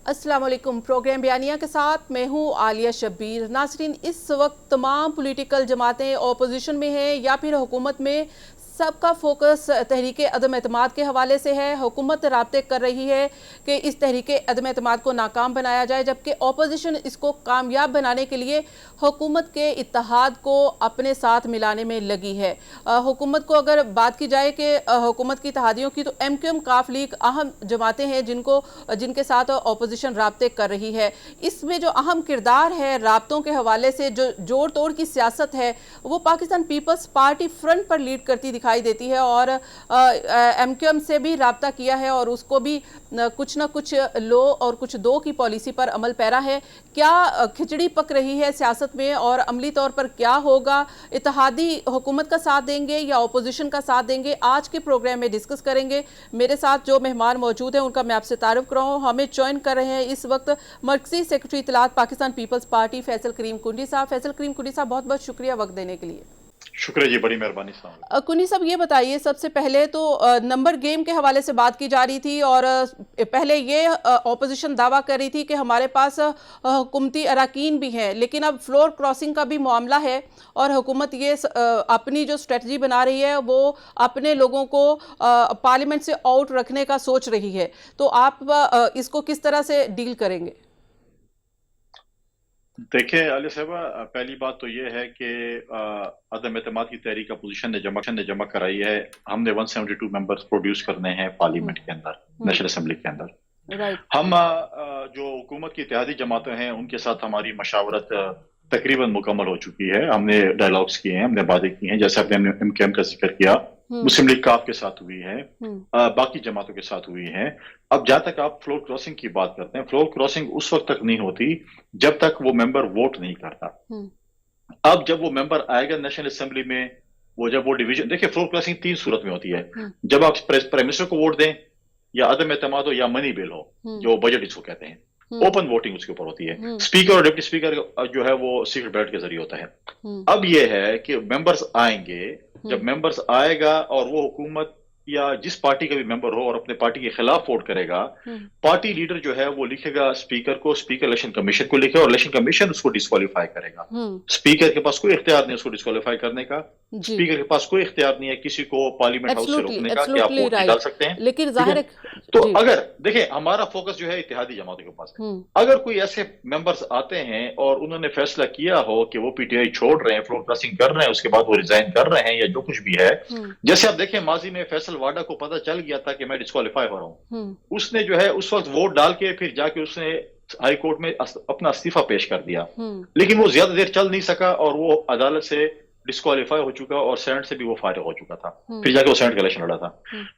अस्सलाम वालेकुम। प्रोग्राम बयानिया के साथ मैं हूँ आलिया शब्बीर। नाज़रीन, इस वक्त तमाम पॉलिटिकल जमातें अपोजिशन में हैं या फिर हुकूमत में, सबका फोकस तहरीक अदम एतमाद के हवाले से है। हुकूमत राब्ते कर रही है कि इस तहरीक अदम एतमाद को नाकाम बनाया जाए, जबकि अपोजिशन इसको कामयाब बनाने के लिए हुकूमत के इत्तेहाद को अपने साथ मिलाने में लगी है। हुकूमत को अगर बात की जाए कि हुकूमत की इत्तेहादियों की, तो MQM काफ लीग अहम जमातें हैं जिनके साथ अपोजिशन राब्ते कर रही है। इसमें जो अहम किरदार है राब्तों के हवाले से, जो जोड़ तोड़ की सियासत है, वो पाकिस्तान पीपल्स पार्टी फ्रंट पर लीड करती दिखाई देती है और MQM से भी राब्ता किया है और उसको भी कुछ ना कुछ लो और कुछ दो की पॉलिसी पर अमल पैरा है। क्या खिचड़ी पक रही है सियासत में और अमली तौर पर क्या होगा? इत्तेहादी हुकूमत का साथ देंगे या अपोजिशन का साथ देंगे? आज के प्रोग्राम में डिस्कस करेंगे। मेरे साथ जो मेहमान मौजूद हैं उनका मैं आपसे तारुफ कराऊँ। हमें ज्वाइन कर रहे हैं इस वक्त मरकजी सेक्रेटरी इत्तलात पाकिस्तान पीपल्स पार्टी फैसल करीम कुंडी साहब। फैसल करीम कुंडी साहब, बहुत बहुत शुक्रिया वक्त देने के लिए। शुक्रिया जी, बड़ी मेहरबानी साहब। कुनी साहब, ये बताइए, सबसे पहले तो नंबर गेम के हवाले से बात की जा रही थी और पहले ये ऑपोजिशन दावा कर रही थी कि हमारे पास हुकूमती अराकीन भी हैं, लेकिन अब फ्लोर क्रॉसिंग का भी मामला है और हुकूमत ये अपनी जो स्ट्रेटजी बना रही है वो अपने लोगों को पार्लियामेंट से आउट रखने का सोच रही है। तो आप इसको किस तरह से डील करेंगे? देखिए आलिया साहबा, पहली बात तो ये है कि अदम एतमाद की तहरीक अपोजिशन ने जमा कराई है। हमने 172 मेंबर्स प्रोड्यूस करने हैं पार्लियामेंट के अंदर, नेशनल असेंबली के अंदर। हम जो हुकूमत की इत्तेहादी जमातें हैं उनके साथ हमारी मशावरत तकरीबन मुकम्मल हो चुकी है। हमने डायलॉग्स किए हैं, हमने बातें की हैं, जैसे आपने MQM का जिक्र किया, मुस्लिम लीग काफ के साथ हुई है, बाकी जमातों के साथ हुई है। अब जहां तक आप फ्लोर क्रॉसिंग की बात करते हैं, फ्लोर क्रॉसिंग उस वक्त तक नहीं होती जब तक वो मेंबर वोट नहीं करता। अब जब वो मेंबर आएगा नेशनल असेंबली में, जब वो डिवीजन, देखिए फ्लोर क्रॉसिंग 3 सूरत में होती है। जब आप प्राइम मिनिस्टर को वोट दें, या अदम एतमाद हो, या मनी बिल हो, जो बजट इसको कहते हैं, ओपन वोटिंग उसके ऊपर होती है। स्पीकर और डिप्टी स्पीकर जो है वो सीक्रेट बैलेट के जरिए होता है। अब ये है कि मेंबर्स आएंगे, जब मेंबर्स आएगा और वो हुकूमत या जिस पार्टी का भी मेंबर हो और अपने पार्टी के खिलाफ वोट करेगा, पार्टी लीडर जो है वो लिखेगा स्पीकर को, स्पीकर इलेक्शन कमीशन को लिखे और इलेक्शन कमीशन उसको डिस्क्वालीफाई करेगा। स्पीकर के पास कोई इख्तियार नहीं उसको डिस्क्वालीफाई करने का। स्पीकर के पास कोई इख्तियार नहीं है किसी को पार्लियामेंट हाउस से रोकने का कि आप वोट नहीं डाल सकते हैं। लेकिन जाहिर है, तो अगर देखिए हमारा फोकस जो है इत्तेहादी जमातों के पास है। अगर कोई ऐसे मेंबर्स आते हैं और उन्होंने फैसला किया हो कि वो PTI छोड़ रहे हैं, फ्लोर क्रॉसिंग कर रहे हैं, उसके बाद वो रिजाइन कर रहे हैं या जो कुछ भी है, जैसे आप देखें माजी में फैसल वाडा को पता चल गया था कि मैं डिस्क्वालीफाई हो रहा हूं, उसने जो है उस वक्त वोट डाल के फिर जाके उसने हाई कोर्ट में अपना इस्तीफा पेश कर दिया, लेकिन वो ज्यादा देर चल नहीं सका और वो अदालत से डिस्क्वालीफाई हो चुका और सेनेट से भी वो फारिग हो चुका था। फिर जाके वो सेनेट का इलेक्शन लड़ा था।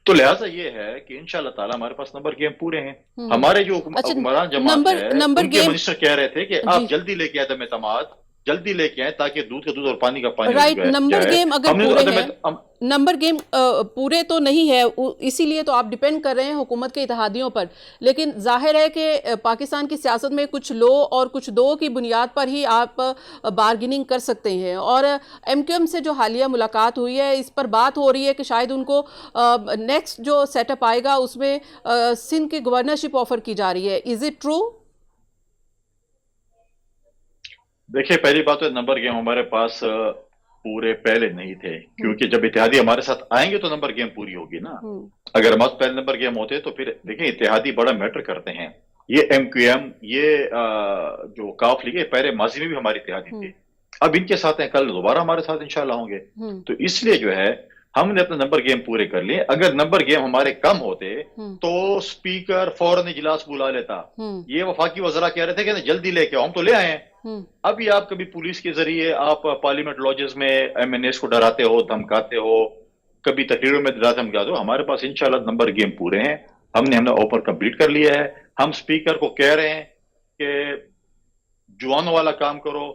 तो लिहाजा ये है कि इंशाल्लाह ताला हमारे पास नंबर गेम पूरे हैं। हमारे जो हुक्मरान जमात है उनके मिनिस्टर कह रहे थे कि आप जल्दी लेके आए अदम एतमाद, जल्दी लेके आए ताकि दूध का दूध और पानी का पानी। राइट, नंबर गेम अगर पूरे हैं, नंबर गेम पूरे तो नहीं है, इसीलिए तो आप डिपेंड कर रहे हैं हुकूमत के इत्तेहादियों पर। लेकिन जाहिर है कि पाकिस्तान की सियासत में कुछ लो और कुछ दो की बुनियाद पर ही आप बार्गेनिंग कर सकते हैं। और MQM से जो हालिया मुलाकात हुई है, इस पर बात हो रही है कि शायद उनको नेक्स्ट जो सेटअप आएगा उसमें सिंध की गवर्नरशिप ऑफर की जा रही है। Is it true? देखिए पहली बात तो नंबर गेम हमारे पास पूरे पहले नहीं थे, क्योंकि जब इत्तेहादी हमारे साथ आएंगे तो नंबर गेम पूरी होगी ना। अगर हमारे पहले नंबर गेम होते तो फिर देखिए इत्तेहादी बड़ा मैटर करते हैं। ये MQM, ये जो काफ लीग, पहले माजी में भी हमारी इत्तेहादी थी, अब इनके साथ हैं, कल दोबारा हमारे साथ इंशाल्लाह होंगे। तो इसलिए जो है हमने अपने नंबर गेम पूरे कर लिए। अगर नंबर गेम हमारे कम होते तो स्पीकर फौरन इजलास बुला लेता। ये वफाकी वज़रा कह रहे थे कि जल्दी लेके आओ, हम तो ले आए हैं। अभी आप कभी पुलिस के जरिए आप पार्लियामेंट लॉजेस में MNAs को डराते हो, धमकाते हो, कभी तकरीरों में धमकाते हो। हमारे पास इंशाल्लाह नंबर गेम पूरे हैं। हमने ऑफर कंप्लीट कर लिया है। हम स्पीकर को कह रहे हैं कि जुआनों वाला काम करो,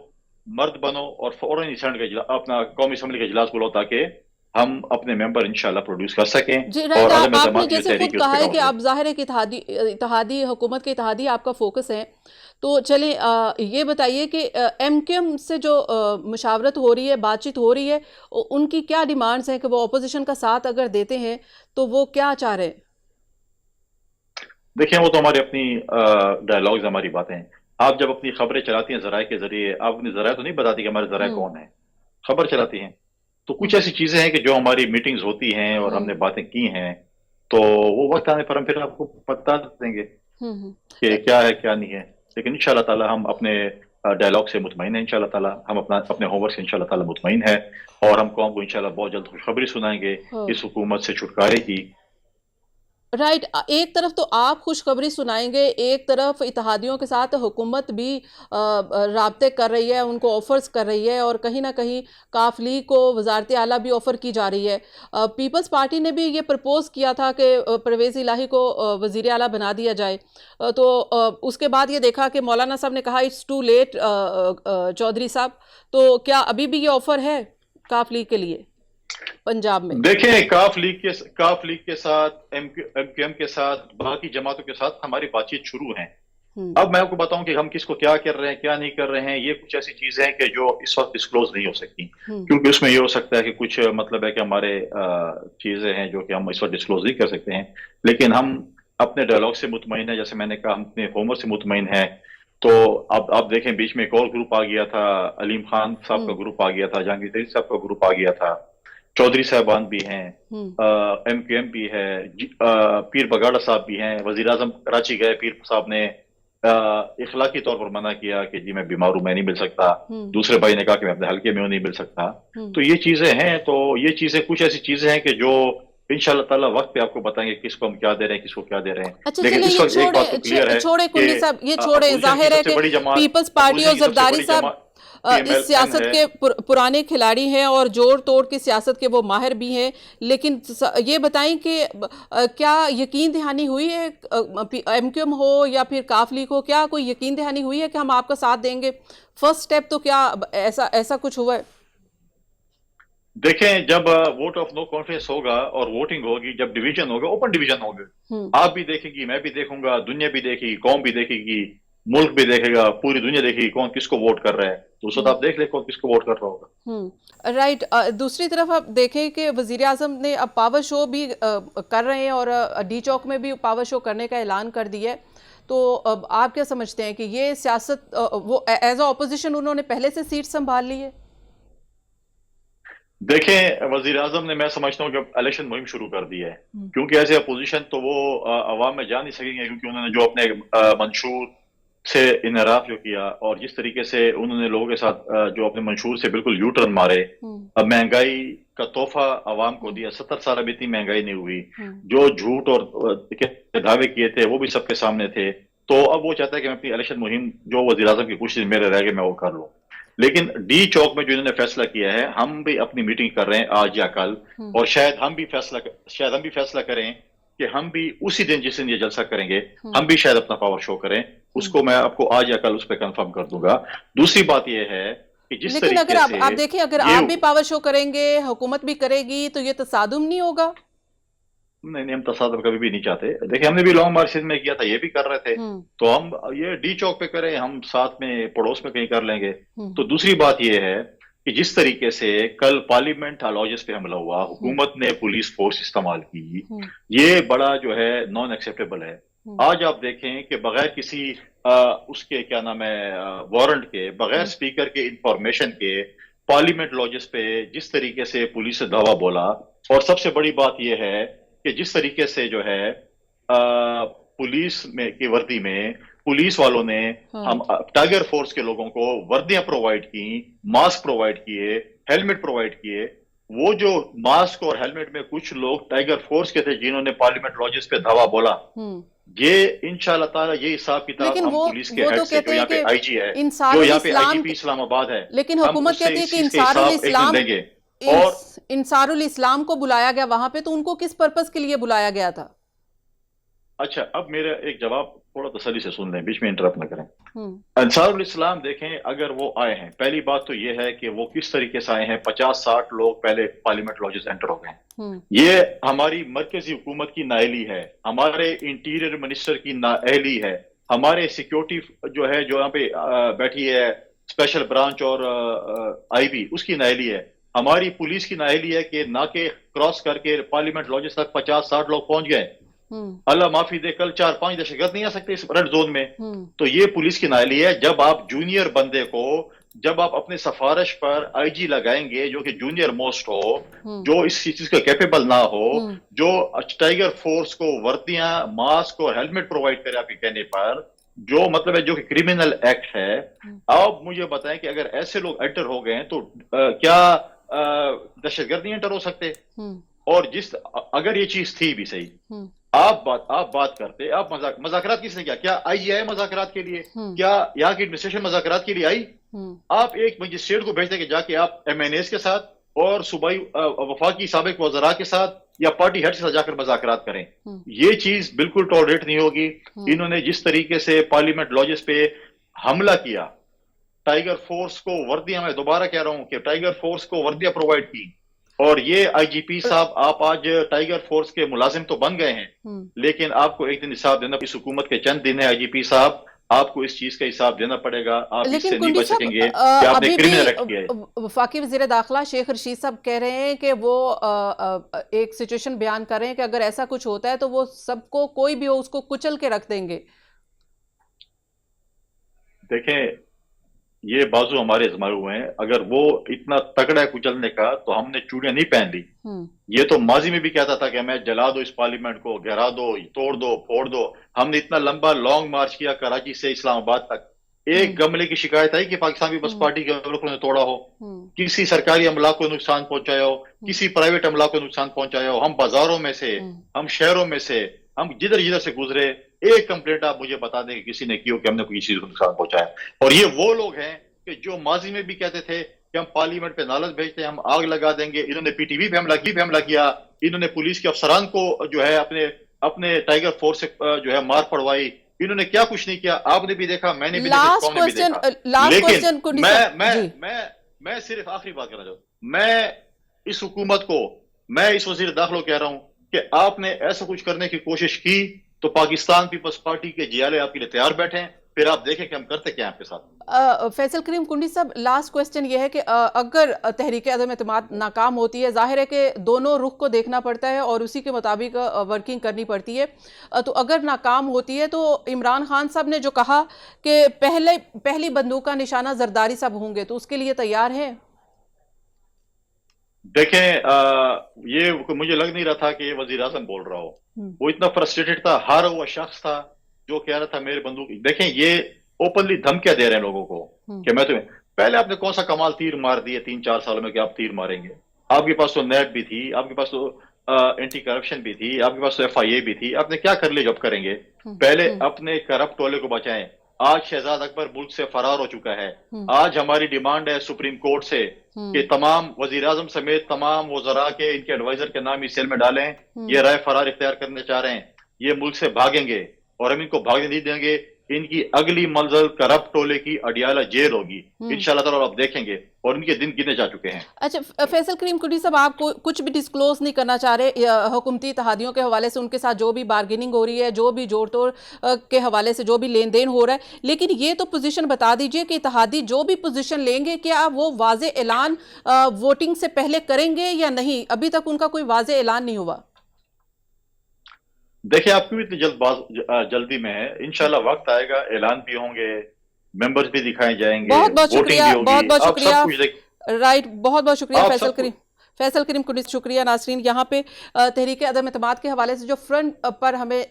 मर्द बनो और फौरन सेनेट का अपना कौमी असेंबली का इजलास बुलाओ ताकि हम अपने मेंबर इंशाल्लाह प्रोड्यूस कर सकें। जी राइट, आपने जैसे खुद कहा है कि आप जाहिर है कि इत्तेहादी हुकूमत के इत्तेहादी आपका फोकस है। तो चलें, ये बताइए कि MQM से जो मुशावरत हो रही है, बातचीत हो रही है, उनकी क्या डिमांड्स हैं कि वो अपोजिशन का साथ अगर देते हैं तो वो क्या चाह रहे हैं? देखिए वो तो हमारी अपनी डायलॉग्स, हमारी बातें हैं। आप जब अपनी खबरें चलाती हैं जराये के जरिए, आप अपनी जराये तो नहीं बताती कि हमारे जराये हम्म। कौन है, खबर चलाती हैं। तो कुछ हम्म। ऐसी चीजें हैं कि जो हमारी मीटिंग्स होती हैं और हमने हम्म। बातें की हैं, तो वो वक्त आने पर हम फिर आपको बता देंगे हम्म। कि क्या है क्या नहीं है। लेकिन इंशाल्लाह ताला हम अपने डायलॉग से मुतमईन है, इंशाल्लाह ताला हम अपने होमवर्क से इंशाल्लाह ताला मुतमईन है। और हम कौम को इंशाल्लाह बहुत जल्द खुशखबरी सुनाएंगे हाँ। इस हुकूमत से छुटकारे की। राइट। एक तरफ तो आप खुशखबरी सुनाएंगे, एक तरफ इत्तेहादियों के साथ हुकूमत भी राब्ते कर रही है, उनको ऑफर्स कर रही है, और कहीं ना कहीं काफ लीग को वजारत आला भी ऑफर की जा रही है। पीपल्स पार्टी ने भी ये प्रपोज किया था कि परवेज़ इलाही को वजीर आला बना दिया जाए। तो उसके बाद ये देखा कि मौलाना साहब ने कहा इट्स टू लेट चौधरी साहब। तो क्या अभी भी ये ऑफर है काफ लीग के लिए पंजाब में? देखें, काफ लीग के साथ, एमक्यूएम के साथ, बाकी जमातों के साथ हमारी बातचीत शुरू है। हम्म। अब मैं आपको बताऊं कि हम किसको क्या कर रहे हैं क्या नहीं कर रहे हैं, ये कुछ ऐसी चीजें हैं कि जो इस वक्त डिस्क्लोज नहीं हो सकती, हम्म। क्योंकि उसमें ये हो सकता है कि कुछ मतलब है कि हमारे चीजें हैं जो कि हम इस वक्त डिस्क्लोज नहीं कर सकते हैं। लेकिन हम अपने डायलॉग से मुतमईन है, जैसे मैंने कहा हम अपने होमवर्क से मुतमईन है। तो अब आप देखें, बीच में एक और ग्रुप आ गया था, अलीम खान साहब का हम्म। ग्रुप आ गया था, जहांगीर तरीन साहब का ग्रुप आ गया था, चौधरी साहबान भी हैं, हम्म। एमक्यूएम भी है, पीर बगाड़ा साहब भी हैं। वजीर आजम कराची गए, पीर साहब ने इखलाकी तौर पर मना किया कि जी मैं बीमार हूं, मैं नहीं मिल सकता। हम्म। दूसरे भाई ने कहा कि मैं अपने हल्के में हूं, नहीं मिल सकता। हम्म। तो ये चीजें हैं, तो ये चीजें कुछ ऐसी चीजें हैं कि जो इंशाल्लाह ताला वक्त पे आपको बताएंगे किसको हम क्या दे रहे हैं, किसको क्या दे रहे हैं। अच्छा लेकिन चलिए, इस ये वक्त एक बात तो क्लियर है छोड़े कि कुन्नी साहब, ये छोड़े। अपोजिशन की जाहिर है सबसे कि बड़ी जमात, पीपल्स पार्टी अपोजिशन और की सबसे जरदारी बड़ी साहब जमात इस पीएमएलएन सियासत है। के पुराने खिलाड़ी हैं और जोड़ तोड़ की सियासत के वो माहिर भी हैं। लेकिन ये बताएं कि क्या यकीन दहानी हुई है, एमक्यूएम हो या फिर काफ लीग हो, क्या कोई यकीन दहानी हुई है कि हम आपका साथ देंगे? फर्स्ट स्टेप तो क्या ऐसा ऐसा कुछ हुआ है? देखें, जब वोट ऑफ नो कॉन्फिडेंस होगा और वोटिंग होगी, जब डिवीजन होगा, ओपन डिवीजन होगा, हम्म। आप भी देखेंगी, मैं भी देखूंगा, दुनिया भी देखेगी, कौम भी देखेगी, मुल्क भी देखेगा, पूरी दुनिया देखेगी कौन किसको वोट कर रहा है। तो उस वक्त हम्म। आप देख ले कौन किसको वोट कर रहा होगा। राइट। दूसरी तरफ आप देखें कि वजीर आजम ने अब पावर शो भी कर रहे हैं, और डी चौक में भी पावर शो करने का ऐलान कर दिया है। तो अब आप क्या समझते हैं कि ये सियासत, वो एज अ ऑपोजिशन उन्होंने पहले से सीट संभाल ली है? देखें, वजीर आजम ने, मैं समझता हूँ कि इलेक्शन मुहिम शुरू कर दी है, हम्म। क्योंकि एज ए अपोजिशन तो वो अवाम में जा नहीं सकेंगे, क्योंकि उन्होंने जो अपने मंशूर से इनहराफ जो किया और जिस तरीके से उन्होंने लोगों के साथ जो अपने मंशूर से बिल्कुल यू टर्न मारे। हम्म। अब महंगाई का तोहफा अवाम को हम्म। दिया, 70 साल अभी इतनी महंगाई नहीं हुई। हम्म। जो झूठ और के दावे किए थे वो भी सबके सामने थे। तो अब वो चाहता है कि मैं अपनी इलेक्शन मुहिम, जो वजीर आजम की कुछ दिन मेरे रह गए, मैं वो कर लूँ। लेकिन डी चौक में जो इन्होंने फैसला किया है, हम भी अपनी मीटिंग कर रहे हैं आज या कल, हम्म। और शायद हम भी फैसला करें कि हम भी उसी दिन जिस दिन ये जलसा करेंगे, हम्म। हम भी शायद अपना पावर शो करें। उसको मैं आपको आज या कल उस पर कंफर्म कर दूंगा। दूसरी बात यह है कि जिस लेकिन अगर तरीके आप से देखें, अगर ये, आप भी पावर शो करेंगे, हुकूमत भी करेगी, तो ये तसादुम नहीं होगा? नहीं नहीं, हम तसादम कभी भी नहीं चाहते। देखिए, हमने भी लॉन्ग मार्चेज में किया था, ये भी कर रहे थे। हम्म। तो हम ये डी चौक पे करें, हम साथ में पड़ोस में कहीं कर लेंगे। हम्म। तो दूसरी बात ये है कि जिस तरीके से कल पार्लियामेंट लॉजेस पे हमला हुआ, हम्म। हुकूमत ने पुलिस फोर्स इस्तेमाल की, हम्म। ये बड़ा जो है नॉन एक्सेप्टेबल है। हम्म। आज आप देखें कि बगैर किसी उसके क्या नाम है, वारंट के, बगैर स्पीकर के इंफॉर्मेशन के, पार्लियामेंट लॉजेस पे जिस तरीके से पुलिस से धावा बोला। और सबसे बड़ी बात यह है कि जिस तरीके से जो है पुलिस में की वर्दी में पुलिस वालों ने, हाँ। हम टाइगर फोर्स के लोगों को वर्दियां प्रोवाइड की, मास्क प्रोवाइड किए, हेलमेट प्रोवाइड किए। वो जो मास्क और हेलमेट में कुछ लोग टाइगर फोर्स के थे जिन्होंने पार्लियामेंट लॉजेस पे धावा बोला, ये इंशाल्लाह ताला ये हिसाब किताब लेकिन हम वो पुलिस के वो हेड तो से, जो कहते हैं यहाँ पे कि आईजी है, जो इंसारुल यहाँ पे इस्लाम, आईजीपी इस्लामाबाद है, लेकिन हम हुकूमत उससे कहती है इस कि चीज के इंसारुल हिसाब एक दिन इस्लाम, देंगे। और इंसारुल इस्लाम को बुलाया गया वहां पे, तो उनको किस पर्पस के लिए बुलाया गया था? अच्छा, अब मेरा एक जवाब थोड़ा तसल्ली से सुन लें, बीच में इंटरप्ट न करें। अंसारुल इस्लाम देखें, अगर वो आए हैं, पहली बात तो ये है कि वो किस तरीके से आए हैं। 50-60 लोग पहले पार्लियामेंट लॉजेस एंटर हो गए। ये हमारी मरकजी हुकूमत की नाअहली है, हमारे इंटीरियर मिनिस्टर की नाअहली है, हमारे सिक्योरिटी जो है, जो यहाँ पे बैठी है स्पेशल ब्रांच और आईबी, उसकी नाअहली है, हमारी पुलिस की नाअहली है कि नाके क्रॉस करके पार्लियामेंट लॉजेस तक 50-60 लोग पहुंच गए। अल्लाह माफी दे, कल 4-5 दहशतगर्द नहीं आ सकते इस रेड जोन में। तो ये पुलिस की नाअहली है। जब आप जूनियर बंदे को, जब आप अपने सफारिश पर आईजी लगाएंगे जो कि जूनियर मोस्ट हो, जो इस चीज का कैपेबल ना हो, जो टाइगर फोर्स को वर्दियां, मास्क और हेलमेट प्रोवाइड करे आपके कहने पर, जो मतलब है जो कि क्रिमिनल एक्ट है। अब मुझे बताएं कि अगर ऐसे लोग एंटर हो गए तो क्या दहशतगर्द नहीं एंटर हो सकते? और अगर ये चीज थी भी सही, आप बात करते, आप मजाकरात किसने किया? क्या आईजी आए मजाकरात के लिए? क्या यहाँ की एडमिनिस्ट्रेशन मजाकरात के लिए आई? आप एक मजिस्ट्रेट को भेजते कि जाके आप एमएनएस के साथ और सूबाई वफाकी साबिक वज़रा के साथ या पार्टी हेड के साथ जाकर मजाकरात करें। ये चीज बिल्कुल टॉलरेट नहीं होगी। इन्होंने जिस तरीके से पार्लियामेंट लॉजेस पे हमला किया, टाइगर फोर्स को वर्दियां, मैं दोबारा कह रहा हूं कि टाइगर फोर्स को वर्दियां प्रोवाइड की, और ये आईजीपी साहब, आप आज टाइगर फोर्स के मुलाजिम तो बन गए हैं, लेकिन आपको एक दिन हिसाब देना, इस हुकूमत के चंद दिन है आईजीपी साहब, आपको इस चीज का हिसाब देना पड़ेगा। आप इससे नहीं बच सकेंगे कि आपने क्रिमिनल एक्ट किया है। वफाकी वज़ीर दाखिला शेख रशीद साहब कह रहे हैं कि वो एक सिचुएशन बयान कर रहे हैं कि अगर ऐसा कुछ होता है तो वो सबको, कोई भी हो, उसको कुचल के रख देंगे। देखें, ये बाजू हमारे आजमाए हुए हैं। अगर वो इतना तगड़ा है कुचलने का तो हमने चूड़ियां नहीं पहन ली। ये तो माजी में भी कहता था कि मैं जला दो इस पार्लियामेंट को, गिरा दो, तोड़ दो, फोड़ दो। हमने इतना लंबा लॉन्ग मार्च किया कराची से इस्लामाबाद तक। एक गमले की शिकायत आई कि पाकिस्तान पीपल्स पार्टी के लोगों ने तोड़ा हो, किसी सरकारी अमला को नुकसान पहुंचाया हो, किसी प्राइवेट अमला को नुकसान पहुंचाया हो। हम बाजारों में से, हम शहरों में से, हम जिधर जिधर से गुजरे, एक कंप्लेंट आप मुझे बता दें कि किसी ने की हो कि हमने कोई चीज को नुकसान पहुंचाया। और ये वो लोग हैं कि जो माजी में भी कहते थे कि हम पार्लियामेंट पे नालच भेजते हैं, हम आग लगा देंगे। इन्होंने पीटीवी पे हमला किया, इन्होंने पुलिस के अफसरान को जो है अपने टाइगर फोर्स से जो है मार पड़वाई। इन्होंने क्या कुछ नहीं किया, आपने भी देखा, मैंने भी देखा। लेकिन मैं सिर्फ आखिरी बात करना चाहता हूं। मैं इस हुकूमत को, मैं इस वजीर दाखिला कह रहा हूं कि आपने ऐसा कुछ करने की कोशिश की तो पाकिस्तान पीपल्स पार्टी के जियाले आपके लिए तैयार बैठे हैं, फिर आप देखें कि हम करते क्या आपके साथ। फैसल करीम कुंडी साहब, लास्ट क्वेश्चन ये है कि अगर तहरीक अदम एतमाद नाकाम होती है, जाहिर है कि दोनों रुख को देखना पड़ता है और उसी के मुताबिक वर्किंग करनी पड़ती है। तो अगर नाकाम होती है तो इमरान खान साहब ने जो कहा कि पहली बंदूक का निशाना जरदारी साहब होंगे, तो उसके लिए तैयार है? देखें, ये मुझे लग नहीं रहा था कि ये वजीर आजम बोल रहा हो। वो इतना फ्रस्ट्रेटेड था, हारा हुआ शख्स था जो कह रहा था मेरे बंदूक। देखें, ये ओपनली धमकियां दे रहे हैं लोगों को कि मैं तुम्हें, पहले आपने कौन सा कमाल तीर मार दिए 3-4 सालों में कि आप तीर मारेंगे? आपके पास तो नेट भी थी, आपके पास तो एंटी करप्शन भी थी, आपके पास तो FIA भी थी। आपने क्या कर लिया जब करेंगे? पहले अपने करप्ट टोले को बचाएं। आज शहजाद अकबर मुल्क से फरार हो चुका है। आज हमारी डिमांड है सुप्रीम कोर्ट से कि तमाम वजीर आजम समेत तमाम वज़रा के, इनके एडवाइजर के नाम इस सेल में डालें। ये राय फरार इख्तियार करने चाह रहे हैं, ये मुल्क से भागेंगे और हम इनको भागने नहीं देंगे। इनकी अगली मंजिल करप्ट टोले की अडियाला जेल होगी इंशाल्लाह ताला, आप देखेंगे, और इनके दिन गिने जा चुके हैं। अच्छा, फैसल करीम कुंडी साहब, आप कुछ भी डिस्क्लोज नहीं करना चाह रहे हुकूमती इत्तेहादियों के हवाले से, उनके साथ जो भी बार्गेनिंग हो रही है, जो भी जोड़ तोड़ के हवाले से जो भी लेन देन हो रहा है, लेकिन ये तो पोजीशन बता दीजिए कि इत्तेहादी जो भी पोजीशन लेंगे, क्या वो वाजे ऐलान वोटिंग से पहले करेंगे या नहीं? अभी तक उनका कोई वाजे ऐलान नहीं हुआ। देखिए, आप क्यों इतनी जल्दी में है? इंशाल्लाह वक्त आएगा, ऐलान भी होंगे, मेंबर्स भी दिखाए जाएंगे, बहुत बहुत शुक्रिया, बहुत बहुत शुक्रिया। राइट, बहुत बहुत शुक्रिया फैसल करीम कुंडी। शुक्रिया नाजरीन। यहाँ पे तहरीक अदम एतमाद के हवाले से जो फ्रंट पर हमें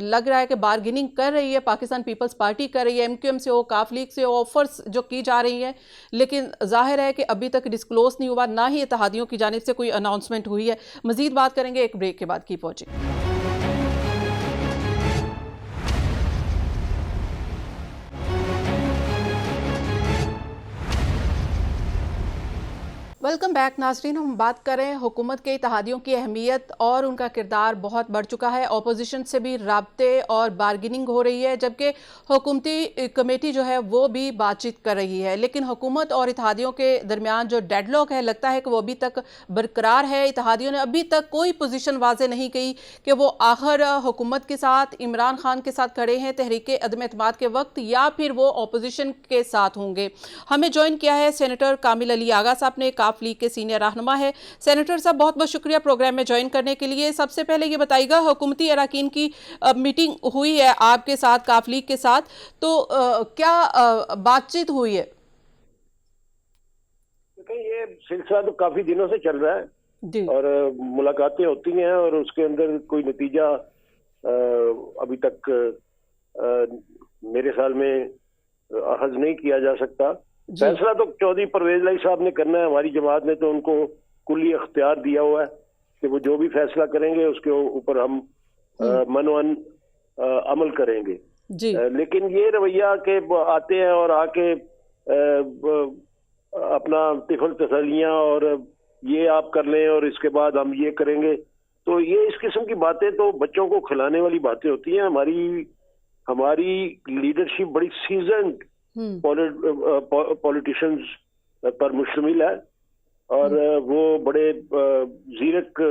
लग रहा है कि बार्गेनिंग कर रही है पाकिस्तान पीपल्स पार्टी, कर रही है, MQM से हो, काफ लीग से हो, ऑफर्स जो की जा रही हैं, लेकिन जाहिर है कि अभी तक डिस्क्लोज नहीं हुआ, ना ही इत्तेहादियों की जानिब से कोई अनाउंसमेंट हुई है। मजीद बात करेंगे एक ब्रेक के बाद। Keep watching. वेलकम बैक नाजरीन। हम बात करें हुकूमत के इत्तेहादियों की अहमियत और उनका किरदार बहुत बढ़ चुका है। अपोजिशन से भी राब्ते और बार्गेनिंग हो रही है, जबकि हुकूमती कमेटी जो है वो भी बातचीत कर रही है, लेकिन हुकूमत और इत्तेहादियों के दरमियान जो डेडलॉक है, लगता है कि वो अभी तक बरकरार है। इत्तेहादियों ने अभी तक कोई पोजीशन वाज़े नहीं की कि वो आखिर हुकूमत के साथ, इमरान खान के साथ खड़े हैं तहरीक अदम एतमाद के वक्त, या फिर वो अपोजिशन के साथ होंगे। हमें ज्वाइन किया है सेनेटर कामिल अली आगा साहब ने, काफ काफ लीग के सीनियर रहनुमा है। सेनेटर साहब, बहुत बहुत शुक्रिया प्रोग्राम में ज्वाइन करने के लिए। सबसे पहले ये बताइएगा, हुकूमती अरकान की मीटिंग हुई है आपके साथ, काफ लीग के साथ, तो क्या बातचीत हुई है? ये सिलसिला तो काफी दिनों से चल रहा है जी। और मुलाकातें होती हैं और उसके अंदर कोई नतीजा अभी तक मेरे ख्याल में अखज़ नहीं किया जा सकता। फैसला तो चौधरी परवेज लाई साहब ने करना है। हमारी जमात ने तो उनको कुल्ली अख्तियार दिया हुआ है कि वो जो भी फैसला करेंगे उसके ऊपर हम मनवन अमल करेंगे। जी। लेकिन ये रवैया के आते हैं और आके अपना तिफल तसलियां और ये आप कर लें और इसके बाद हम ये करेंगे, तो ये इस किस्म की बातें तो बच्चों को खिलाने वाली बातें होती हैं। हमारी लीडरशिप बड़ी सीजन्ड पॉलिटिशियंस पर मुश्तमिल है और वो बड़े जीरक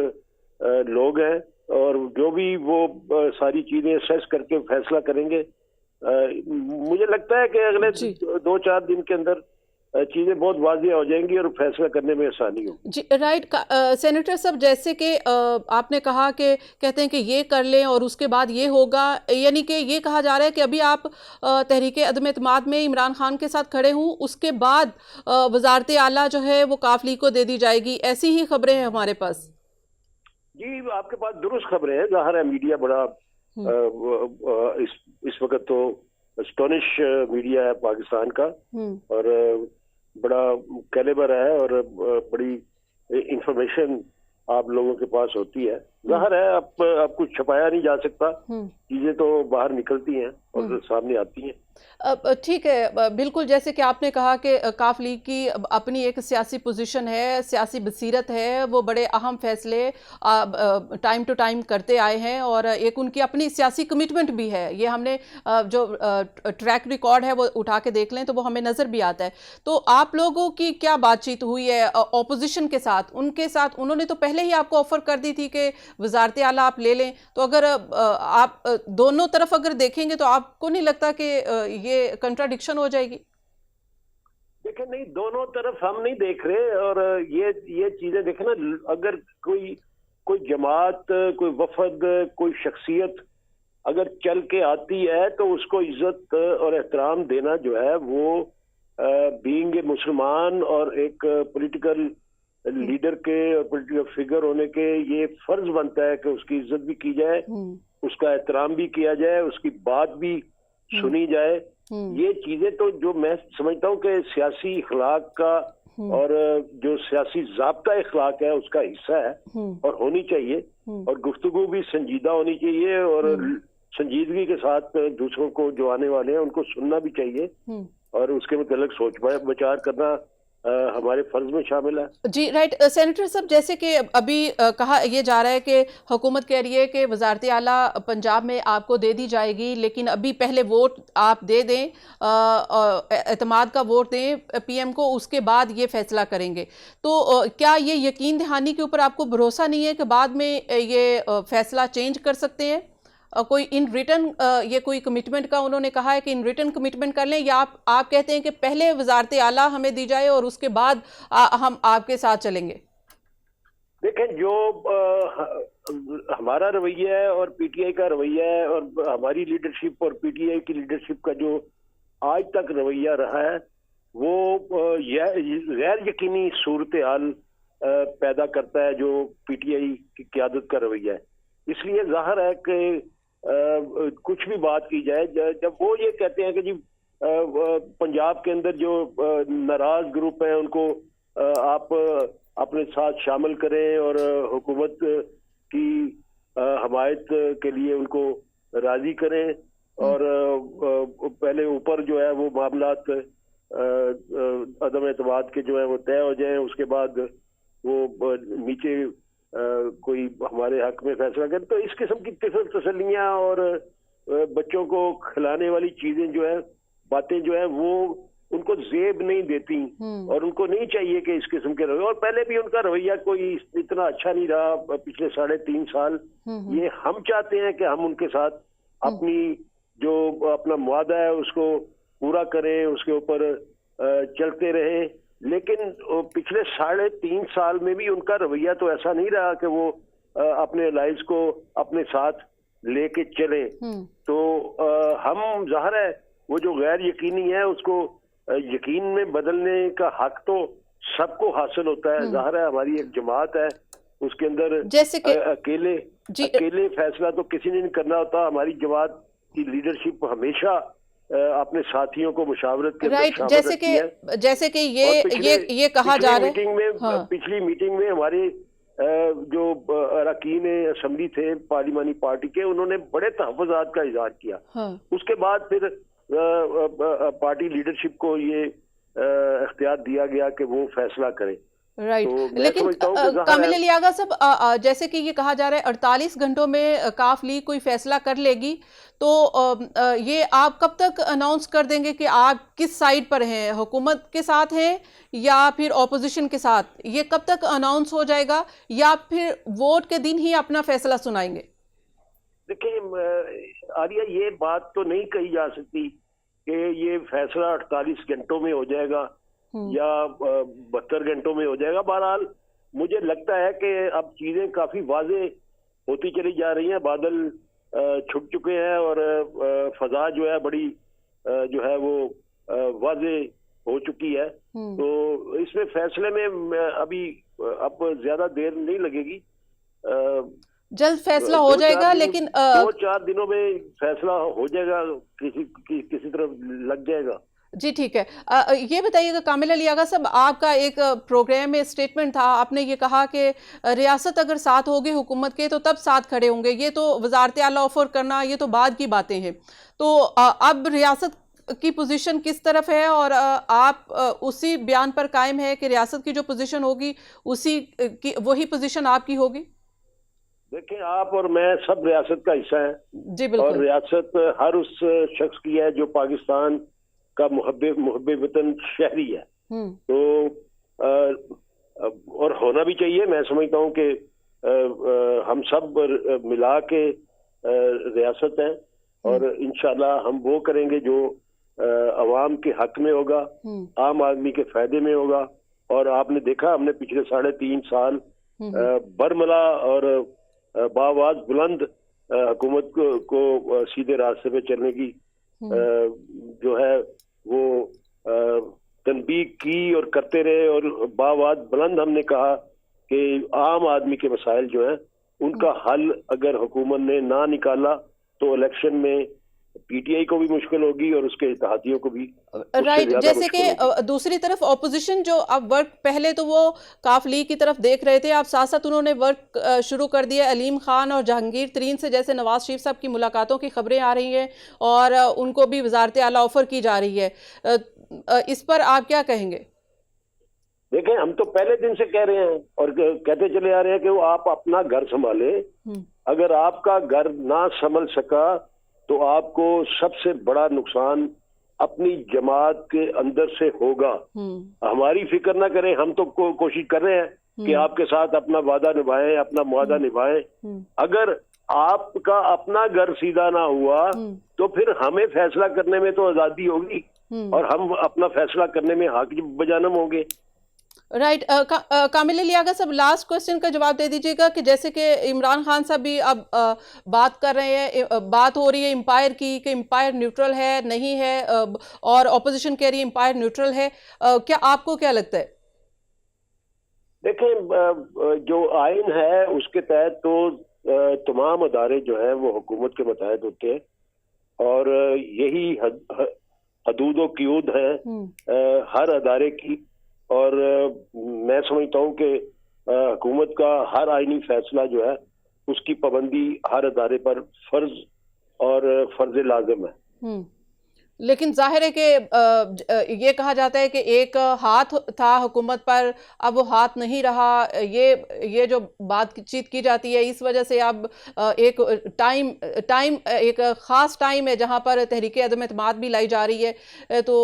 लोग हैं और जो भी वो सारी चीजें असेस करके फैसला करेंगे। मुझे लगता है कि अगले 2-4 दिन के अंदर चीजें बहुत वाज़ेह हो जाएंगी और फैसला करने में आसानी होगी। जी राइट। सेनेटर साहब, जैसे कि आपने कहा कि कहते हैं कि ये कर लें और उसके बाद ये होगा, यानी कि ये कहा जा रहा है कि अभी आप तहरीक अदम एतमाद में इमरान खान के साथ खड़े हूँ, उसके बाद वजारत आला जो है वो काफ लीग को दे दी जाएगी, ऐसी ही खबरें हैं हमारे पास। जी, आपके पास दुरुस्त खबरें हैं। ज़ाहिर है मीडिया बड़ा इस वक्त तो एस्टोनिश मीडिया है पाकिस्तान का और बड़ा कैलिबर है और बड़ी इंफॉर्मेशन आप लोगों के पास होती है। ज़ाहिर है आप कुछ छुपाया नहीं जा सकता, चीजें तो बाहर निकलती हैं और सामने आती हैं। ठीक है, बिल्कुल जैसे कि आपने कहा कि काफ लीग की अपनी एक सियासी पोजीशन है, सियासी बसीरत है, वो बड़े अहम फैसले टाइम टू टाइम करते आए हैं और एक उनकी अपनी सियासी कमिटमेंट भी है। ये हमने जो ट्रैक रिकॉर्ड है वो उठा के देख लें तो वो हमें नज़र भी आता है। तो आप लोगों की क्या बातचीत हुई है ऑपोजिशन के साथ? उनके साथ उन्होंने तो पहले ही आपको ऑफर कर दी थी कि वजारत आला आप ले लें, तो अगर आप दोनों तरफ अगर देखेंगे तो आपको नहीं लगता कि ये कंट्राडिक्शन हो जाएगी? देखिए, नहीं, दोनों तरफ हम नहीं देख रहे और ये चीजें देखें ना, अगर कोई जमात, कोई वफद, कोई शख्सियत अगर चल के आती है तो उसको इज्जत और एहतराम देना जो है वो बीइंग ए मुसलमान और एक पॉलिटिकल लीडर के और पॉलिटिकल फिगर होने के ये फर्ज बनता है कि उसकी इज्जत भी की जाए, उसका एहतराम भी किया जाए, उसकी बात भी सुनी जाए। ये चीजें तो जो मैं समझता हूँ कि सियासी इखलाक का और जो सियासी ज़ाब्ता इखलाक है उसका हिस्सा है और होनी चाहिए और गुफ्तगू भी संजीदा होनी चाहिए और संजीदगी के साथ दूसरों को जो आने वाले हैं उनको सुनना भी चाहिए और उसके मुतालिक सोच विचार करना हमारे फर्ज में शामिल है। जी राइट। सेनेटर साहब, जैसे कि अभी कहा यह जा रहा है कि हुकूमत कह रही है कि वजारत आला पंजाब में आपको दे दी जाएगी, लेकिन अभी पहले वोट आप दे दें, एतमाद का वोट दें पीएम को, उसके बाद ये फैसला करेंगे। तो क्या ये यकीन दहानी के ऊपर आपको भरोसा नहीं है कि बाद में ये फैसला चेंज कर सकते हैं? कोई इन रिटर्न ये कोई कमिटमेंट का उन्होंने कहा है कि इन रिटर्न कमिटमेंट कर लें, या आप कहते हैं कि पहले वजारत आला हमें दी जाए और उसके बाद हम आपके साथ चलेंगे? देखें, जो हमारा रवैया है और पीटीआई का रवैया है और हमारी लीडरशिप और पीटीआई की लीडरशिप का जो आज तक रवैया रहा है वो गैर यकीनी सूरत हाल पैदा करता है जो पीटीआई की क़यादत का रवैया है। इसलिए जाहिर है कि कुछ भी बात की जाए, जब वो ये कहते हैं कि जी पंजाब के अंदर जो नाराज ग्रुप है उनको आप अपने साथ शामिल करें और हुकूमत की हमायत के लिए उनको राजी करें और पहले ऊपर जो है वो मामलात अदम एतमाद के जो है वो तय हो जाए, उसके बाद वो नीचे कोई हमारे हक में फैसला करे। तो इस किस्म की तसल्लियां और बच्चों को खिलाने वाली चीजें जो है, बातें जो है वो उनको जेब नहीं देती और उनको नहीं चाहिए कि इस किस्म के रवैये, और पहले भी उनका रवैया कोई इतना अच्छा नहीं रहा पिछले 3.5 साल। ये हम चाहते हैं कि हम उनके साथ अपनी जो अपना मुआदा है उसको पूरा करें, उसके ऊपर चलते रहें, लेकिन पिछले 3.5 साल में भी उनका रवैया तो ऐसा नहीं रहा कि वो अपने अलायंस को अपने साथ लेके चले। तो हम ज़ाहिर है वो जो गैर यकीनी है उसको यकीन में बदलने का हक तो सबको हासिल होता है। ज़ाहिर है हमारी एक जमात है, उसके अंदर जैसे कि अकेले फैसला तो किसी ने नहीं करना होता। हमारी जमात की लीडरशिप हमेशा अपने साथियों को मुशावरत के अंदर शामिल रखती है। जैसे कि ये कहा जा रहा है पिछली मीटिंग में हमारे जो अरकान असम्बली थे पार्लिमानी पार्टी के, उन्होंने बड़े तहफ़्फ़ुज़ात का इज़हार किया। उसके बाद फिर पार्टी लीडरशिप को ये इख्तियार दिया गया कि वो फैसला करे। राइट, तो लेकिन कामिल लियागा साहब, जैसे कि ये कहा जा रहा है 48 घंटों में काफ लीग कोई फैसला कर लेगी, तो ये आप कब तक अनाउंस कर देंगे कि आप किस साइड पर हैं, हुकूमत के साथ हैं या फिर ऑपोजिशन के साथ? ये कब तक अनाउंस हो जाएगा या फिर वोट के दिन ही अपना फैसला सुनाएंगे? देखिए आलिया, ये बात तो नहीं कही जा सकती कि ये फैसला 48 घंटों में हो जाएगा या 72 घंटों में हो जाएगा। बहरहाल मुझे लगता है कि अब चीजें काफी वाजे होती चली जा रही हैं, बादल छुप चुके हैं और फजा जो है बड़ी जो है वो वाजे हो चुकी है। तो इसमें फैसले में अभी अब ज्यादा देर नहीं लगेगी, जल्द फैसला हो जाएगा। लेकिन 2-4 दिनों में फैसला हो जाएगा, किसी तरफ लग जाएगा। जी ठीक है। ये बताइएगा कामिल लियागा साहब, आपका एक प्रोग्राम में स्टेटमेंट था, आपने ये कहा कि रियासत अगर साथ होगी हुकूमत के तो तब साथ खड़े होंगे। ये तो वजारत आला ऑफर करना ये तो बाद की बातें हैं। तो अब रियासत की पोजीशन किस तरफ है और आप उसी बयान पर कायम है कि रियासत की जो पोजीशन होगी उसी की वही पोजीशन आपकी होगी? देखिए, आप और मैं सब रियासत का हिस्सा है। जी बिल्कुल। और रियासत हर उस शख्स की है जो पाकिस्तान का मुहब्बे वतन शहरी है। तो और होना भी चाहिए। मैं समझता हूँ कि हम सब मिला के रियासत हैं और इंशाल्लाह हम वो करेंगे जो अवाम के हक में होगा, आम आदमी के फायदे में होगा। और आपने देखा हमने पिछले 3.5 साल बरमला और बावाज बुलंद हुकूमत को सीधे रास्ते पे चलने की जो है वो तनबीह की और करते रहे। और बावाज बुलंद हमने कहा कि आम आदमी के मसाइल जो है उनका हल अगर हुकूमत ने ना निकाला तो इलेक्शन में पीटीआई को भी मुश्किल होगी और उसके इत्तेहादियों को भी। राइट, जैसे कि दूसरी तरफ ऑपोजिशन जो अब वर्क, पहले तो वो काफ लीग की तरफ देख रहे थे, अब साथ साथ उन्होंने वर्क शुरू कर दिया अलीम खान और जहांगीर तरीन से। जैसे नवाज शरीफ साहब की मुलाकातों की खबरें आ रही हैं और उनको भी वजारत आला ऑफर की जा रही है, इस पर आप क्या कहेंगे? देखें, हम तो पहले दिन से कह रहे हैं और कहते चले आ रहे हैं कि वो आप अपना घर संभाले। अगर आपका घर ना संभल सका तो आपको सबसे बड़ा नुकसान अपनी जमात के अंदर से होगा। हमारी फिक्र ना करें, हम तो कोशिश कर रहे हैं कि आपके साथ अपना वादा निभाएं, अपना मुआहदा निभाएं। अगर आपका अपना घर सीधा ना हुआ तो फिर हमें फैसला करने में तो आजादी होगी और हम अपना फैसला करने में हक बजानम होंगे। राइट, कामिल लियागा साहब, लास्ट क्वेश्चन का जवाब दे दीजिएगा कि जैसे कि इमरान खान साहब भी अब बात कर रहे हैं, बात हो रही है एम्पायर की कि एम्पायर न्यूट्रल है नहीं है, और ऑपोजिशन कह रही है एम्पायर न्यूट्रल है। क्या आपको क्या लगता है? देखें, जो आइन है उसके तहत तो तमाम अदारे जो है वो हुकूमत के मुताबिक होते हैं और यही हदूद व क़यूद है हर अदारे की। और मैं समझता हूँ कि हुकूमत का हर आईनी फैसला जो है उसकी पाबंदी हर अदारे पर फर्ज और फर्ज लाजिम है। लेकिन जाहिर है कि ये कहा जाता है कि एक हाथ था हुकूमत पर, अब वो हाथ नहीं रहा। ये जो बातचीत की जाती है इस वजह से अब एक एक ख़ास टाइम है जहां पर तहरीक अदम एतमाद भी लाई जा रही है। तो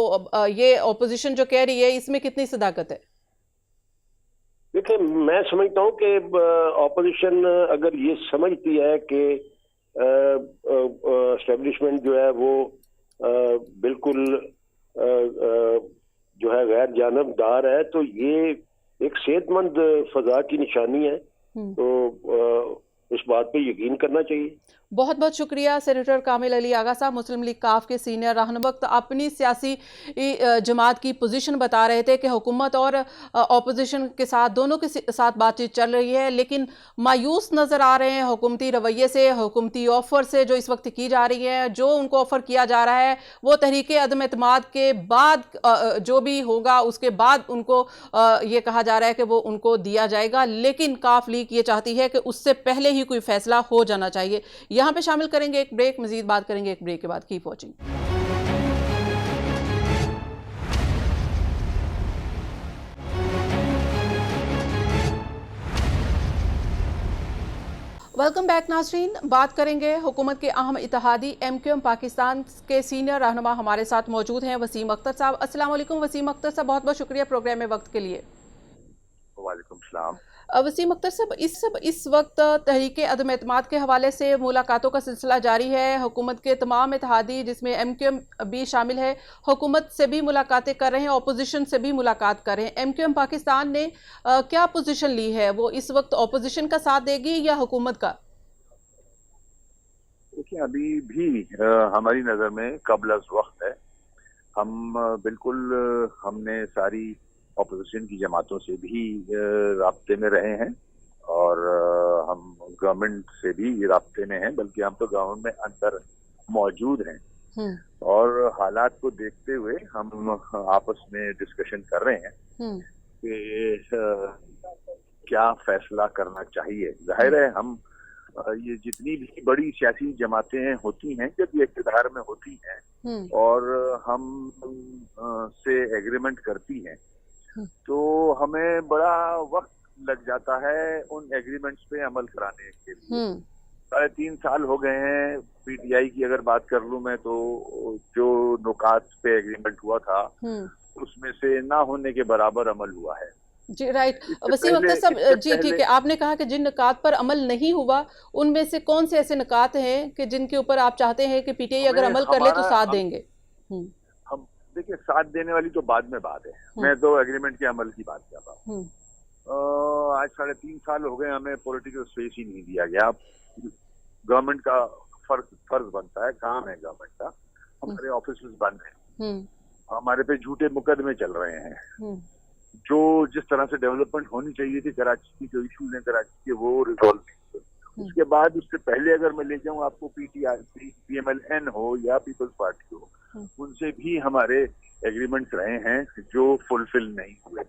ये ऑपोजिशन जो कह रही है इसमें कितनी सदाकत है? देखिए, मैं समझता हूँ कि ऑपोजिशन अगर ये समझती है कि एस्टेब्लिशमेंट जो है वो बिल्कुल जो है गैर जानबदार है, तो ये एक सेहतमंद फजा की निशानी है। तो इस बात पे यकीन करना चाहिए। बहुत बहुत शुक्रिया सेनेटर कामिल अली आगा साहब, मुस्लिम लीग काफ के सीनियर रहनुमा। वक्त अपनी सियासी जमात की पोजीशन बता रहे थे कि हुकूमत और ऑपोजिशन के साथ, दोनों के साथ बातचीत चल रही है, लेकिन मायूस नज़र आ रहे हैं हुकूमती रवैये से, हुकूमती ऑफ़र से जो इस वक्त की जा रही है। जो उनको ऑफ़र किया जा रहा है वो तहरीक अदम एतमाद के बाद जो भी होगा उसके बाद उनको ये कहा जा रहा है कि वो उनको दिया जाएगा, लेकिन काफ लीग ये चाहती है कि उससे पहले ही कोई फैसला हो जाना चाहिए। यहां पे शामिल करेंगे एक ब्रेक, मजीद बात करेंगे एक ब्रेक के बाद। Keep watching. वेलकम बैक नाज़रीन। बात करेंगे हुकूमत के अहम इत्तेहादी MQM पाकिस्तान के सीनियर रहनुमा हमारे साथ मौजूद हैं, वसीम अख्तर साहब। अस्सलाम वालेकुम वसीम अख्तर साहब, बहुत बहुत शुक्रिया प्रोग्राम में वक्त के लिए। वालेकुम सलाम। वसीम अख्तर साहब, इस वक्त तहरीक अदम एतमाद के हवाले से मुलाकातों का सिलसिला जारी है। हुकूमत के तमाम इत्तेहादी, जिसमें MQM भी शामिल है, हुकूमत से भी मुलाकातें कर रहे हैं, अपोजिशन से भी मुलाकात कर रहे हैं। MQM पाकिस्तान ने क्या पोजीशन ली है? वो इस वक्त अपोजिशन का साथ देगी या हुकूमत का? देखिए, अभी भी हमारी नज़र में कबल अज़ वक्त है। हम बिल्कुल हमने सारी ऑपोजिशन की जमातों से भी राब्ते में रहे हैं और हम गवर्नमेंट से भी राब्ते में हैं, बल्कि हम तो गवर्नमेंट में अंदर मौजूद हैं और हालात को देखते हुए हम आपस में डिस्कशन कर रहे हैं कि क्या फैसला करना चाहिए। जाहिर है, हम ये जितनी भी बड़ी सियासी जमातें होती हैं जब ये इक़्तिदार में होती हैं और हम से एग्रीमेंट करती हैं, तो हमें बड़ा वक्त लग जाता है उन एग्रीमेंट्स पे अमल कराने के लिए। 3.5 साल हो गए हैं। PTI की अगर बात कर लूं मैं, तो जो नुकात पे एग्रीमेंट हुआ था उसमें से ना होने के बराबर अमल हुआ है। जी राइट। वसीम अख्तर साहब, जी ठीक है, आपने कहा कि जिन नुकात पर अमल नहीं हुआ उनमें से कौन से ऐसे नुकात हैं कि जिनके ऊपर आप चाहते हैं कि PTI अगर अमल कर ले तो साथ देंगे? हम देखिए, साथ देने वाली तो बाद में बात है, मैं तो एग्रीमेंट के अमल की बात कर रहा हूँ। आज 3.5 साल हो गए, हमें पॉलिटिकल स्पेस ही नहीं दिया गया। गवर्नमेंट का फर्ज बनता है, काम है गवर्नमेंट का, हमारे ऑफिस बंद हैं, हमारे पे झूठे मुकदमे चल रहे हैं। जो जिस तरह से डेवलपमेंट होनी चाहिए थी कराची की, जो इश्यूज हैं कराची के, वो रिजॉल्व नहीं हुए। उसके बाद उससे पहले अगर मैं ले जाऊं आपको, PMLN हो या पीपल्स पार्टी हो, उनसे भी हमारे एग्रीमेंट्स रहे हैं जो फुलफिल नहीं हुए।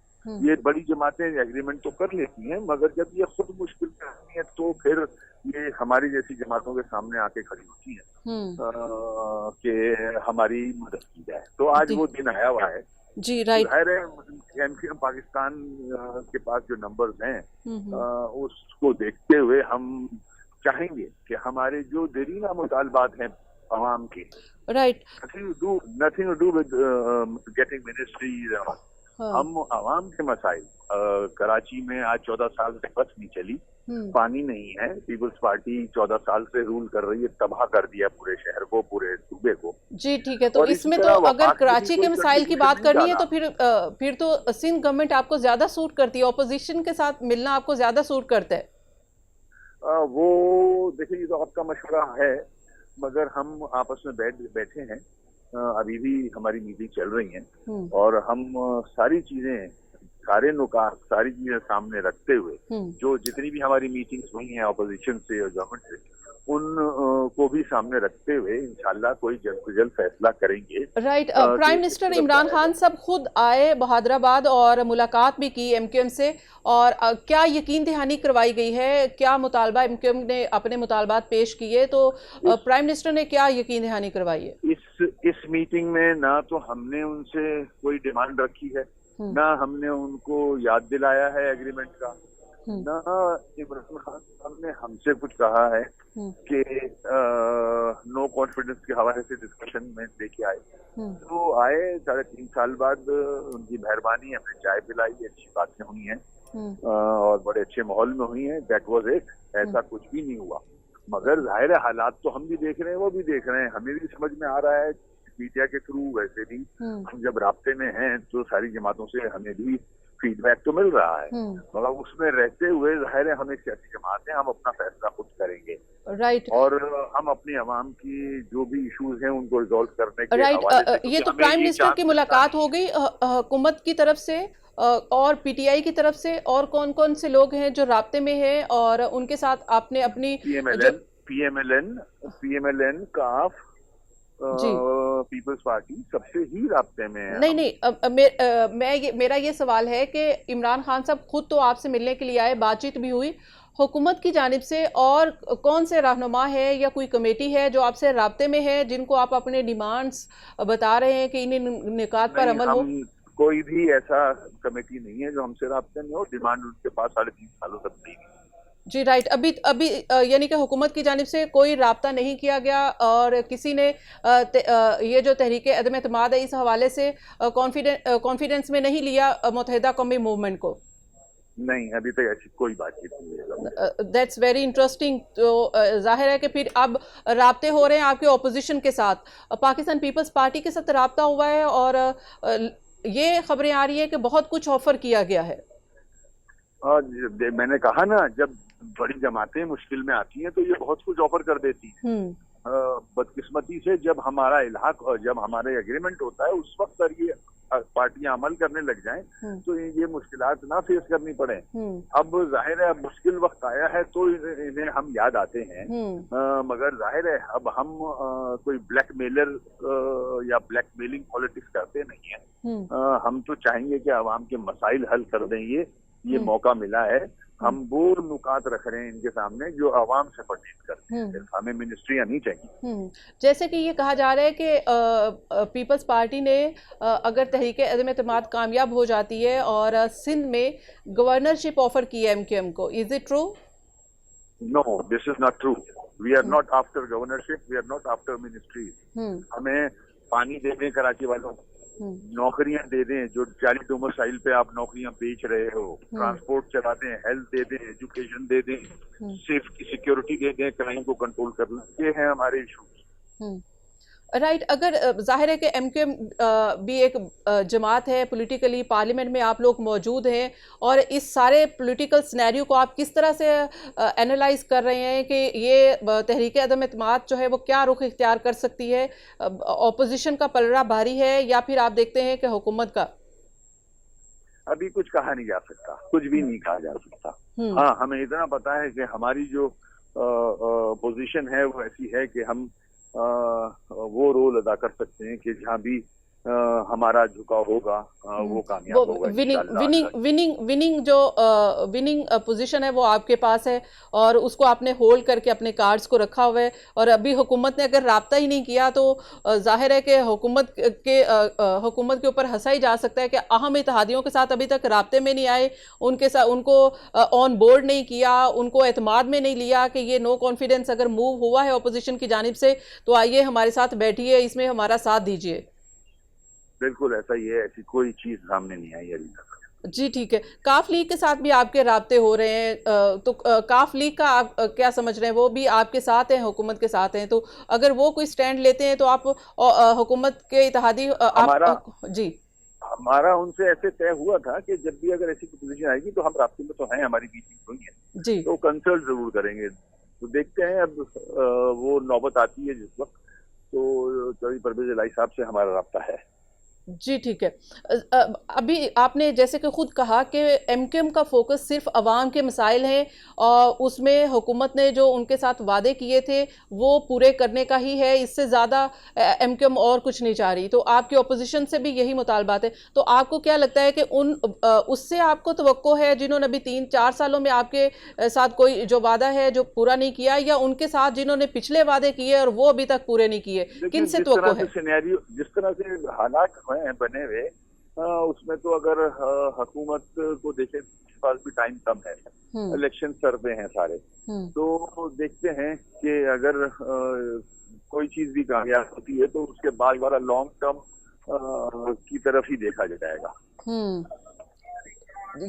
ये बड़ी जमातें एग्रीमेंट तो कर लेती हैं, मगर जब ये खुद मुश्किल में आती हैं तो फिर ये हमारी जैसी जमातों के सामने आके खड़ी होती हैं कि हमारी मदद की जाए। तो आज वो दिन आया हुआ है। जी राइट। जाहिर है, MQM पाकिस्तान के पास जो नंबर्स हैं उसको देखते हुए हम चाहेंगे कि हमारे जो देरीना मुतालबात हैं अवाम के, right, nothing to do with getting ministries, हम अवाम के मसाइल, कराची में आज 14 साल से बस नहीं चली, पानी नहीं है, पीपल्स पार्टी 14 साल से रूल कर रही है, तबाह कर दिया पूरे शहर को, पूरे सूबे को। जी ठीक है, तो इसमें तो अगर कराची के मसाइल की बात करनी है तो फिर तो सिंध गवर्नमेंट आपको ज्यादा सूट करती है, ऑपोजिशन के साथ मिलना आपको ज्यादा सूट करता है। वो देखिए, ये तो आपका मशवरा है, मगर हम आपस में बैठे हैं, अभी भी हमारी मीटिंग चल रही हैं और हम सारी चीजें, सारे नुकात, सारी चीजें सामने रखते हुए जो जितनी भी हमारी मीटिंग्स हुई हैं ऑपोजिशन से और गवर्नमेंट से, उन को भी सामने रखते हुए इंशाल्लाह कोई जल्द से जल्द फैसला करेंगे। Right. Prime minister Imran Khan साहब खुद आए बहादुराबाद और मुलाकात भी की MQM से, और क्या यकीन दहानी करवाई गई है? क्या मुतालबा MQM ने अपने मुतालबात पेश किए, तो प्राइम मिनिस्टर ने क्या यकीन दहानी करवाई है? इस मीटिंग में ना तो हमने उनसे कोई डिमांड रखी है, ना हमने उनको याद दिलाया है एग्रीमेंट का, ना इमरान खान साहब ने हमसे कुछ कहा है कि नो कॉन्फिडेंस के हवाले से डिस्कशन में लेके आए। तो आए 3.5 साल बाद, उनकी मेहरबानी, हमने चाय पिलाई, अच्छी बातें हुई हैं और बड़े अच्छे माहौल में हुई हैं। दैट वाज इट, ऐसा कुछ भी नहीं हुआ। मगर जाहिर है, हालात तो हम भी देख रहे हैं, वो भी देख रहे हैं, हमें भी समझ में आ रहा है मीडिया के थ्रू, वैसे भी हम जब राब्ते में हैं तो सारी जमातों से हमें भी फीडबैक तो मिल रहा है, मगर उसमें रहते हुए जाहिर है हम एक सियासी जमात हैं, हम अपना फैसला खुद करेंगे। राइट। और हम अपनी आवाम की जो भी इश्यूज हैं उनको रिजॉल्व करने के राइट। हवाले से, ये तो प्राइम मिनिस्टर की मुलाकात हो गई हुकूमत की तरफ से और पीटीआई की तरफ से, और कौन कौन से लोग हैं जो राब्ते में हैं और उनके साथ आपने अपनी पीएमएलएन काफ जी पीपल्स पार्टी सबसे ही राब्ते में है। नहीं, मेरा ये सवाल है कि इमरान खान साहब खुद तो आपसे मिलने के लिए आए, बातचीत भी हुई, हुकूमत की जानिब से और कौन से रहनुमा है या कोई कमेटी है जो आपसे राब्ते में है, जिनको आप अपने डिमांड्स बता रहे हैं कि इन निकात पर अमल हो? कोई भी ऐसा कमेटी नहीं है जो हमसे राब्ते में हो। डिमांड उनके पास 3.5 सालों तक नहीं है। जी राइट। अभी यानी कि हुकूमत की जानिब से कोई राब्ता नहीं किया गया और किसी ने ये जो तहरीके अदम एतमाद है इस हवाले से कॉन्फिडेंस में नहीं लिया मुत्तहिदा कौमी मूवमेंट को? नहीं, अभी तक ऐसी कोई बातचीत नहीं है। That's very interesting. तो जाहिर है कि फिर अब राब्ते हो रहे हैं आपके ऑपोजिशन के साथ, पाकिस्तान पीपल्स पार्टी के साथ राब्ता हुआ है और ये खबरें आ रही है कि बहुत कुछ ऑफर किया गया है। मैंने कहा ना, जब बड़ी जमातें मुश्किल में आती हैं तो ये बहुत कुछ ऑफर कर देती हैं। बदकिस्मती से जब हमारा इल्हाक और जब हमारे एग्रीमेंट होता है उस वक्त पर ये पार्टियां अमल करने लग जाएं तो ये मुश्किलात ना फेस करनी पड़े। अब जाहिर है अब मुश्किल वक्त आया है तो इन्हें हम याद आते हैं, मगर जाहिर है अब हम कोई ब्लैकमेलर या ब्लैकमेलिंग पॉलिटिक्स करते नहीं है। हम तो चाहेंगे कि आवाम के मसाइल हल कर दें। ये मौका मिला है, हम वो नुकात रख रहे हैं इनके सामने जो आवाम से परचेज करते हैं। हमें मिनिस्ट्रियां नहीं चाहिए। जैसे कि ये कहा जा रहा है कि पीपल्स पार्टी ने अगर तहरीके अदम एतमाद कामयाब हो जाती है और सिंध में गवर्नरशिप ऑफर की है एमक्यूएम को, is it true? No, this is not true. We are not after governorship, we are not after ministries. हमें पानी दे दें कराची वालों, नौकरियां दे दें, जो 40 डोमिसाइल पे आप नौकरियां बेच रहे हो, ट्रांसपोर्ट चला दें, हेल्थ दे दें, एजुकेशन दे दें, सेफ्टी सिक्योरिटी दे दें, क्राइम को कंट्रोल कर लें। ये है हमारे इशूज। राइट। अगर जाहिर है कि एमक्यूएम भी एक जमात है, पॉलिटिकली पार्लियामेंट में आप लोग मौजूद हैं और इस सारे पॉलिटिकल सिनेरियो को आप किस तरह से एनालाइज कर रहे हैं कि ये तहरीके अदम एतमाद जो है वो क्या रुख इख्तियार कर सकती है? ऑपोजिशन का पलड़ा भारी है या फिर आप देखते हैं कि हुकूमत का? अभी कुछ कहा नहीं जा सकता, कुछ भी नहीं कहा जा सकता। हाँ, हमें इतना पता है कि हमारी जो पोजीशन है वो ऐसी है कि हम वो रोल अदा कर सकते हैं कि जहाँ भी हमारा झुकाव होगा वो कामयाब होगा। विनिंग पोजीशन है वो आपके पास है और उसको आपने होल्ड करके अपने कार्ड्स को रखा हुआ है। और अभी हुकूमत ने अगर राब्ता ही नहीं किया तो जाहिर है कि हुकूमत के ऊपर हंसा ही जा सकता है कि अहम इत्तेहादियों के साथ अभी तक राब्ते में नहीं आए, उनके साथ उनको ऑन बोर्ड नहीं किया, उनको एतमाद में नहीं लिया कि ये नो कॉन्फिडेंस अगर मूव हुआ है अपोजिशन की जानिब से तो आइए हमारे साथ बैठिए, इसमें हमारा साथ दीजिए। बिल्कुल ऐसा ही है, ऐसी कोई चीज सामने नहीं आई अभी तक। जी ठीक है। काफ लीग के साथ भी आपके राब्ते हो रहे हैं, तो काफ लीग का आप क्या समझ रहे हैं? वो भी आपके साथ हैं, हुकूमत के साथ हैं, तो अगर वो कोई स्टैंड लेते हैं तो आप हुकूमत के इत्तेहादी हमारा उनसे ऐसे तय हुआ था कि जब भी अगर ऐसी पोजीशन आएगी तो हम राब्ते में तो हैं, हमारी मीटिंग हुई है जी, तो कंसल्ट जरूर करेंगे। तो देखते हैं अब वो नौबत आती है जिस वक्त, तो चौधरी परवेज इलाही साहब से हमारा राब्ता है। जी ठीक है। अभी आपने जैसे कि खुद कहा कि एमक्यूएम का फोकस सिर्फ अवाम के मसाइल हैं और उसमें हुकूमत ने जो उनके साथ वादे किए थे वो पूरे करने का ही है, इससे ज़्यादा एमक्यूएम और कुछ नहीं चाह रही। तो आपकी अपोजिशन से भी यही मुतालबात है, तो आपको क्या लगता है कि उससे आपको तवक्को है जिन्होंने अभी 3-4 सालों में आपके साथ कोई जो वादा है जो पूरा नहीं किया, या उनके साथ जिन्होंने पिछले वादे किए और वो अभी तक पूरे नहीं किए? किन से तवक्को है? जिस तरह से हालात बने हुए उसमें तो अगर हुकूमत को देखें, पास भी टाइम कम है, इलेक्शन सर पे हैं सारे, तो देखते हैं कि अगर कोई चीज भी कामयाब होती है तो उसके बाद वाला लॉन्ग टर्म की तरफ ही देखा जाएगा।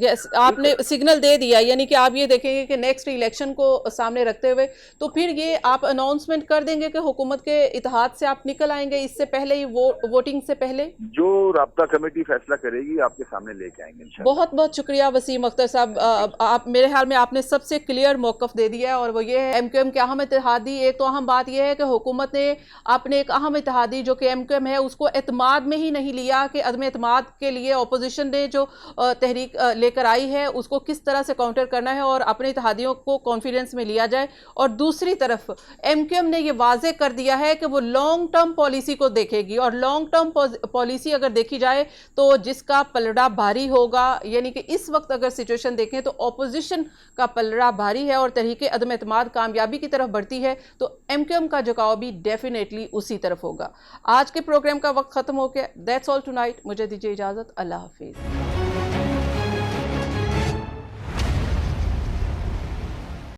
यस, आपने सिग्नल दे दिया, यानी कि आप ये देखेंगे कि नेक्स्ट इलेक्शन को सामने रखते हुए तो फिर ये आप अनाउंसमेंट कर देंगे कि हुकूमत के इत्तेहाद से आप निकल आएंगे इससे पहले ही, वोटिंग से पहले? जो राब्ता कमेटी फैसला करेगी आपके सामने लेके आएंगे इंशाल्लाह। बहुत बहुत शुक्रिया वसीम अख्तर साहब, आप मेरे ख्याल में आपने सबसे क्लियर मौकफ दे दिया है और वो ये है एमक्यूएम के अहम इत्तेहादी। एक तो अहम बात यह है कि हुकूमत ने अपने एक अहम इत्तेहादी जो कि एमक्यूएम है उसको एतमाद में ही नहीं लिया कि अदम एतमाद के लिए अपोजिशन ने जो तहरीक लेकर आई है उसको किस तरह से काउंटर करना है और अपने इत्तेहादियों को कॉन्फिडेंस में लिया जाए। और दूसरी तरफ एमक्यूएम ने यह वाजे कर दिया है कि वो लॉन्ग टर्म पॉलिसी को देखेगी और लॉन्ग टर्म पॉलिसी अगर देखी जाए तो जिसका पलड़ा भारी होगा, यानी कि इस वक्त अगर सिचुएशन देखें तो ऑपोजिशन का पलड़ा भारी है और तहरीक अदम एतमाद कामयाबी की तरफ बढ़ती है तो एमक्यूएम का झुकाव भी डेफिनेटली उसी तरफ होगा। आज के प्रोग्राम का वक्त खत्म हो गया। That's all tonight. मुझे दीजिए इजाजत। अल्लाह हाफिज।